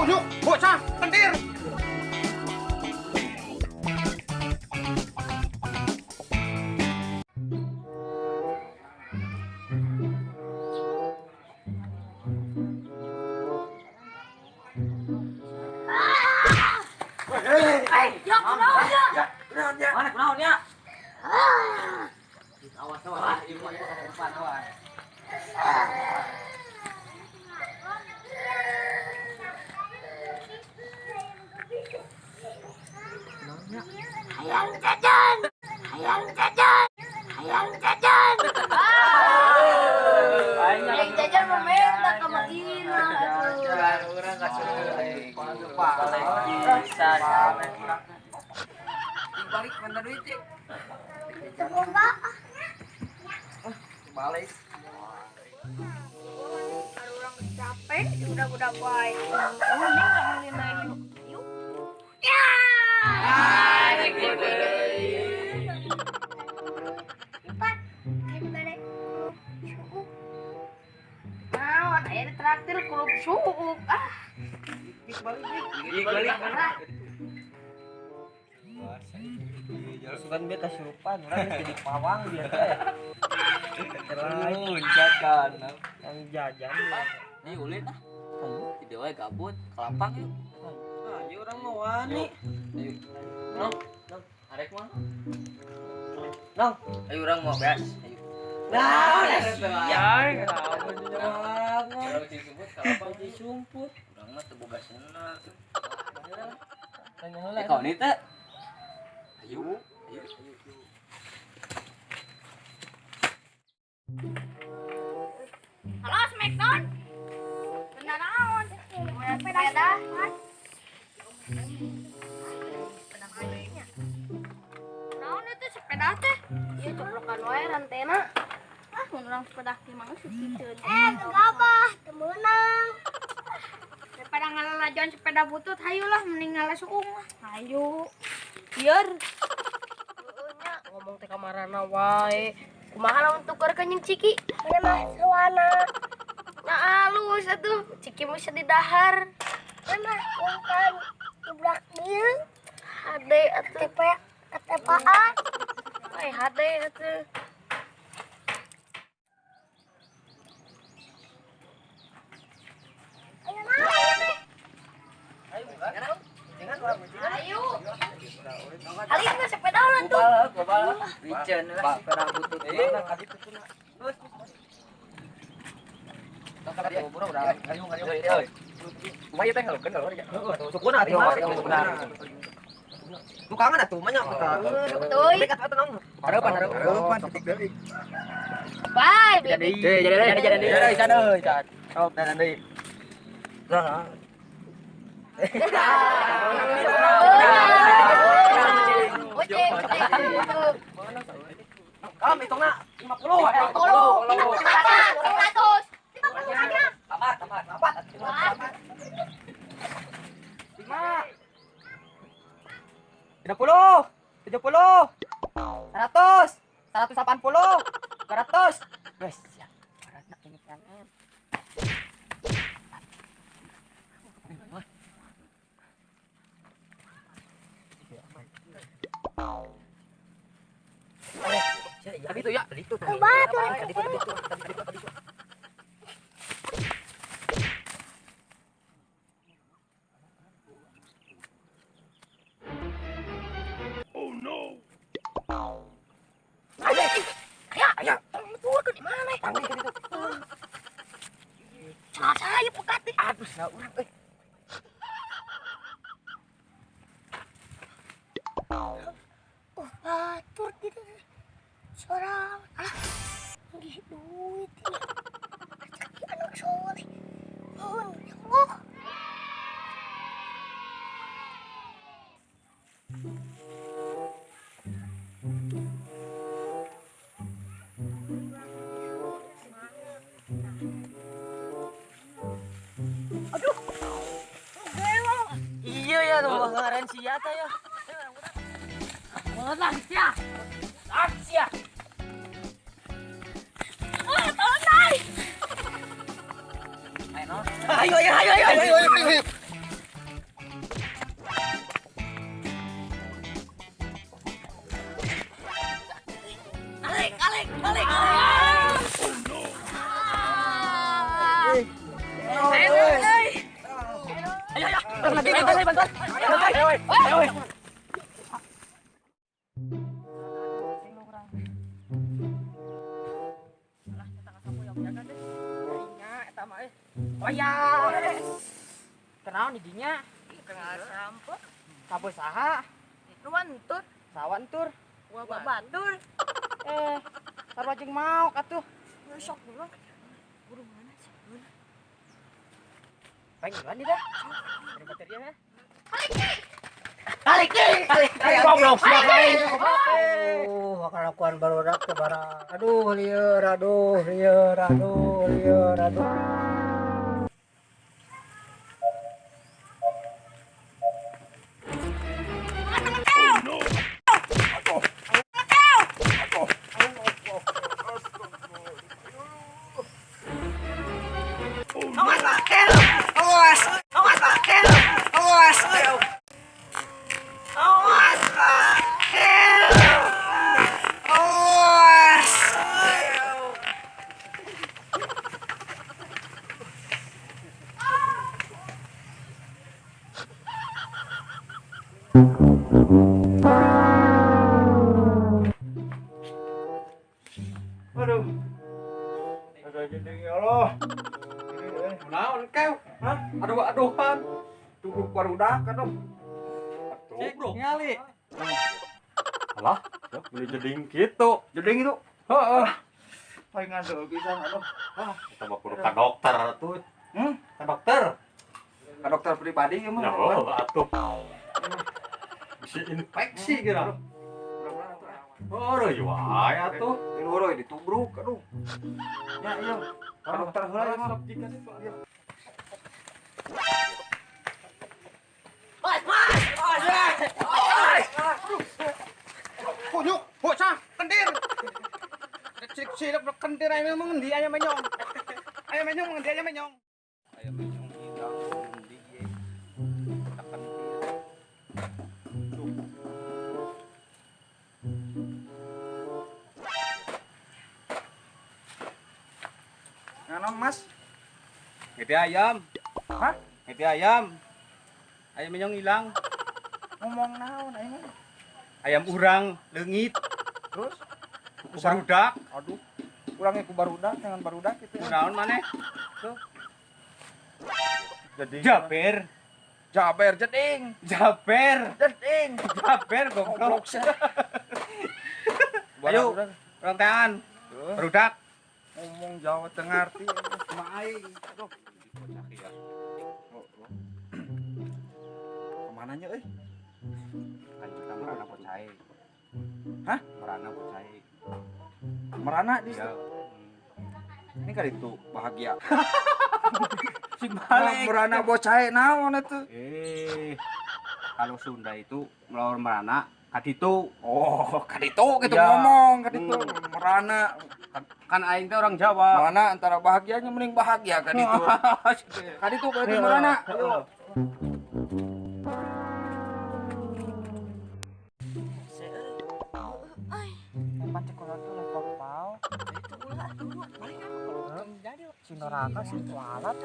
yuk, bocah, kendir. Ya, kunaonnya? Mana kunaonnya? Awas, awas. Hayang jajan. Hayang jajan. Hayang jajan. Hayang jajan meminta ke Madinah. Orang kasih Bisa. balik mana duit cik? Semoga. Balik. Kalau orang capek, udah baik. Ini nggak main yuk. Ya. Empat. Nah, saya ditraktir klub suuk. Balik mana? Sukan dia kesurupan, orang jadi pawang dia teh. Terlalu jajan, yang jajan. Ini ulit ah. Tidak wae gabut, kelapang yuk. Nah, dia orang mau wani. Ayo. Nong, arek mah. Nong, Ayo orang mau beas. Ayo. nah, ya, kenapa dia banget? Orang di sumput kelapang Di sumput. urang mah teu boga senal. Tanya heula. Kau ni teh. Ayo. Ayo. Halo, Smackdown. Benar naon? Sepeda. Naon itu sepeda teh? Ieu coplokan wae rantena. Mun urang sepeda ki mah geus sisikeun. Gabah, teu meunang. Daripada ngalalajon sepeda butut, hayulah mending ngalesuung lah. Hayu. Biar ngomong teh kamarana wae. Kumaha lamun tukerkeun jeung Ciki? Mana mah sawana. Nah halus atuh, Ciki mah di dahar. Mana kan geblak dieu. HD atuh KTP-an. Ai HD atuh. Ayo. Kali ini sepeda ulan tuh. Bican lah sepeda butut mana kali itu tuna. Tangkap dia buru udah. Ayo. Kumaha teh ngalekeun kalau ya. Sukuna atuh sukuna. Tukangan atuh mah nya kita. Teuy. Dekat atuh nong. Harapan titik deui. Bye. Jadi can euy can. Sok dan deui. Nah. Kamu hitungna 50. Tiga puluh, 70, 100, 180, 200. Wes, siap. Baratna ini kan. Tadi itu ya, tadi itu. Tadi itu. Oh no. Ayah. Tuh ke di mana? Tangan itu. Saya pekati. Aduh, nah urang euy. Batur gitu. Seorang nggih duit ini. Tapi anak soleh. Mohon ya Allah. Aduh. Gelo. Iya ya, tuh ngaran sia teh ya. Mana sia? Sia. Tolong naik. Ayo. lagi. Bantuan. Ayo. Oh ya. Kenal nih dinya? Kenal sampah. Sampah saha? Ruantur. Sawan tur. Gua batur. Sarwajeng mau atuh. Sok dulu. Buru mana sih? Pengen dah. Dari bateria ya. Tarik. Goblok. Kelakuan barudak teh barang. Aduh, lieur. Aduh. Ada jadi ya Allah. Naon keu? Hah? Aduh-aduhan. Duduk barudak atuh. Atuh. Ngali. Alah, ya beli jeding kitu. Jeding itu. Heeh. Paling ngadol pisan aduh. Kita mah kudu ka dokter atuh. Ka dokter. Ka dokter pribadi ya mah. Ya, atuh. Bisa infeksi kira. Oh, ya wae atuh. Iloro ditubruk aduh. Ya iya. Ka dokter heula ya mah. Kunyuk, bocah, kendir. Silap kendir ayo mengendi ayo menyong. Ayo menyong mengendi ayo menyong. Aya menyong hilang di ye. Tekan Ngana Mas? Gede ayam. Hah? Gede ayam. Ayam menyong hilang. Ngomong naon aing mah? Ayam urang leungit. Terus Ku barudak. aduh. Kurangnya ku barudak dengan barudak itu. Kunaon maneh? Jadi Jaber. Jaber jeding. Jaber. Jeding. Jaber goblok. Ayo, Barudak. urang tean. Barudak. Ngomong Jawa Tengah arti. Maai. Aduh. Bocah ieu. Kemananya euy? Kan kita merana bocah. Hah? Merana bocah. Merana di Ya. ini kan itu bahagia. Si Merana bocah naon itu? Kalau Sunda itu melawan merana kaditu. Oh, kaditu gitu Iya. ngomong, kaditu merana. Kan aing teh orang Jawa. Merana antara bahagianya mending bahagia kaditu. Kaditu berarti merana. Ayo. Pancikola tuh level pau. Itu ulah dulu. Balik Si Noraka si kualat